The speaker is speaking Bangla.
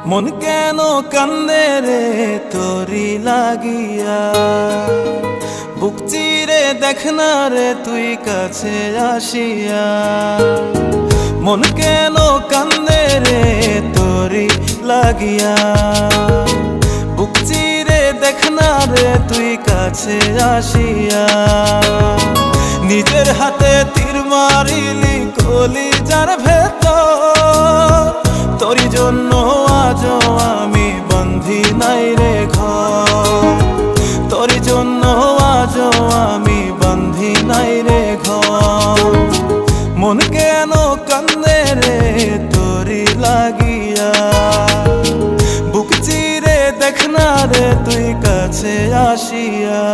মন কেন কান্দে রে তোরি লাগিয়া, বুক চিরে দেখ না রে তুই কাছে আসিয়া। মন কেন কান্দে রে তোরি লাগিয়া, বুক চিরে দেখ না রে তুই কাছে আসিয়া। নিজের হাতে তীর মারিলি কলিজার ভেতর, তোরি জন্য আজও আমি বন্ধি নাই রে ঘর, তোরি জন্য আজও আমি বন্ধি নাই রে ঘর। মন কেন কান্দে রে তোরি লাগিয়া, বুক চিরে দেখ না রে তুই কাছে আসিয়া।